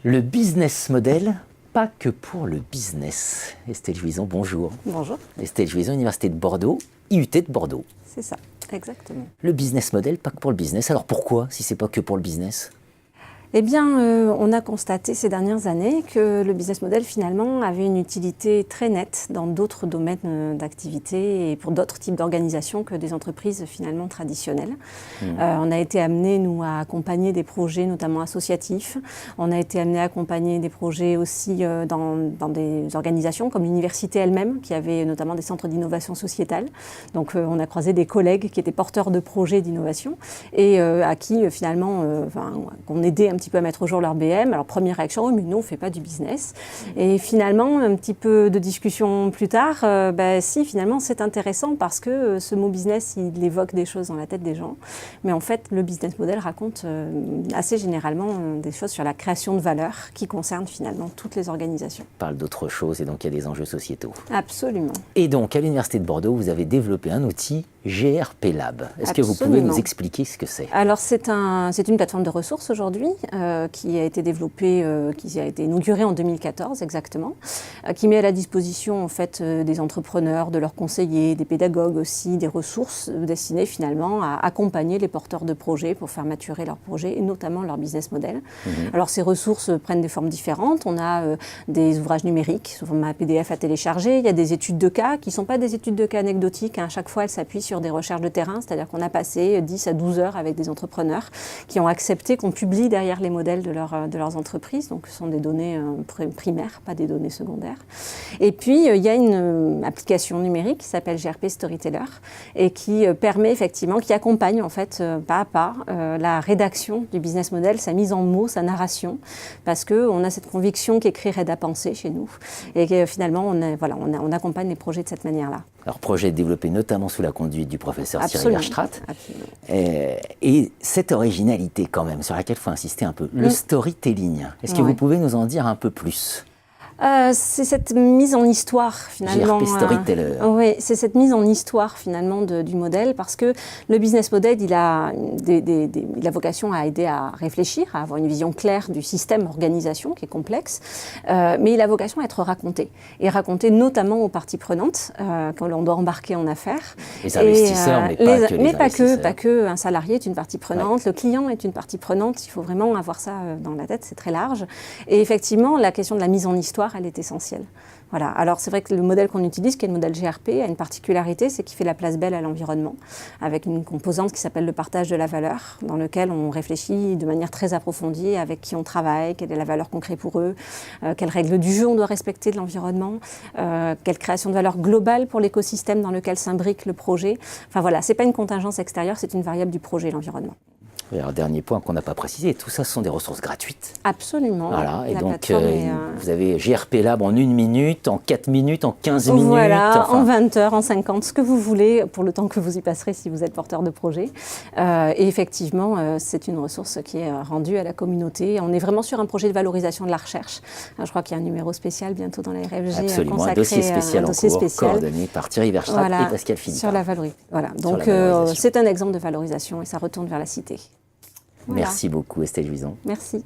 Le business model, pas que pour le business. Estelle Juizon, bonjour. Bonjour. Estelle Juizon, Université de Bordeaux, IUT de Bordeaux. C'est ça, exactement. Le business model, pas que pour le business. Alors pourquoi, si c'est pas que pour le business ? Eh bien, on a constaté ces dernières années que le business model, finalement, avait une utilité très nette dans d'autres domaines d'activité et pour d'autres types d'organisations que des entreprises, finalement, traditionnelles. On a été amenés, nous, à accompagner des projets, notamment associatifs. On a été amenés à accompagner des projets aussi dans des organisations comme l'université elle-même, qui avait notamment des centres d'innovation sociétale. Donc, on a croisé des collègues qui étaient porteurs de projets d'innovation et à qui, finalement, qu'on aidait un petit peu à mettre au jour leur BM. Alors, première réaction, oui, mais nous, on ne fait pas du business. Et finalement, un petit peu de discussion plus tard, si, finalement, c'est intéressant parce que ce mot business, il évoque des choses dans la tête des gens. Mais en fait, le business model raconte assez généralement des choses sur la création de valeur qui concernent finalement toutes les organisations. On parle d'autre chose et donc il y a des enjeux sociétaux. Absolument. Et donc, à l'Université de Bordeaux, vous avez développé un outil GRP Lab. Est-ce que vous pouvez nous expliquer ce que c'est ? Alors, c'est une plateforme de ressources aujourd'hui qui a été développée, qui a été inaugurée en 2014 exactement, qui met à la disposition en fait des entrepreneurs, de leurs conseillers, des pédagogues aussi, des ressources destinées finalement à accompagner les porteurs de projets pour faire maturer leurs projets et notamment leur business model. Alors, ces ressources prennent des formes différentes. On a des ouvrages numériques sous format PDF à télécharger. Il y a des études de cas qui ne sont pas des études de cas anecdotiques. À chaque fois, elles s'appuient sur des recherches de terrain, c'est-à-dire qu'on a passé 10 à 12 heures avec des entrepreneurs qui ont accepté qu'on publie derrière les modèles de leurs entreprises. Donc, ce sont des données primaires, pas des données secondaires. Et puis, il y a une application numérique qui s'appelle GRP Storyteller et qui permet effectivement, qui accompagne en fait pas à pas la rédaction du business model, sa mise en mots, sa narration, parce qu'on a cette conviction qu'écrire aide à penser chez nous et que finalement, on accompagne les projets de cette manière-là. Alors, projet développé notamment sous la conduite du professeur Cyril Verstraete. Absolument. Et cette originalité quand même, sur laquelle il faut insister un peu, le storytelling, est-ce que vous pouvez nous en dire un peu plus ? C'est cette mise en histoire finalement. GRP Storyteller. Oui, c'est cette mise en histoire finalement du modèle parce que le business model, il a vocation à aider à réfléchir, à avoir une vision claire du système organisation qui est complexe, mais il a vocation à être raconté et raconté notamment aux parties prenantes quand l'on doit embarquer en affaires. Les investisseurs, mais pas que les investisseurs. Pas que. Un salarié est une partie prenante, le client est une partie prenante. Il faut vraiment avoir ça dans la tête, c'est très large. Et effectivement, la question de la mise en histoire, elle est essentielle. Voilà. Alors c'est vrai que le modèle qu'on utilise, qui est le modèle GRP, a une particularité, c'est qu'il fait la place belle à l'environnement, avec une composante qui s'appelle le partage de la valeur, dans lequel on réfléchit de manière très approfondie avec qui on travaille, quelle est la valeur qu'on crée pour eux, quelles règles du jeu on doit respecter de l'environnement, quelle création de valeur globale pour l'écosystème dans lequel s'imbrique le projet. Enfin voilà, c'est pas une contingence extérieure, c'est une variable du projet, l'environnement. Et alors, dernier point qu'on n'a pas précisé, tout ça ce sont des ressources gratuites. Absolument. Voilà, et donc vous avez GRP Lab en 1 minute, en 4 minutes, en 15 minutes. Voilà, en 20 heures, en 50, ce que vous voulez, pour le temps que vous y passerez si vous êtes porteur de projet. Et effectivement, c'est une ressource qui est rendue à la communauté. On est vraiment sur un projet de valorisation de la recherche. Je crois qu'il y a un numéro spécial bientôt dans la RFG. Absolument, consacré un dossier spécial en cours, coordonné par Thierry Verstraete et Pascal Philippin. Sur la valorisation. Voilà, donc c'est un exemple de valorisation et ça retourne vers la cité. Voilà. Merci beaucoup Estelle Juizon. Merci.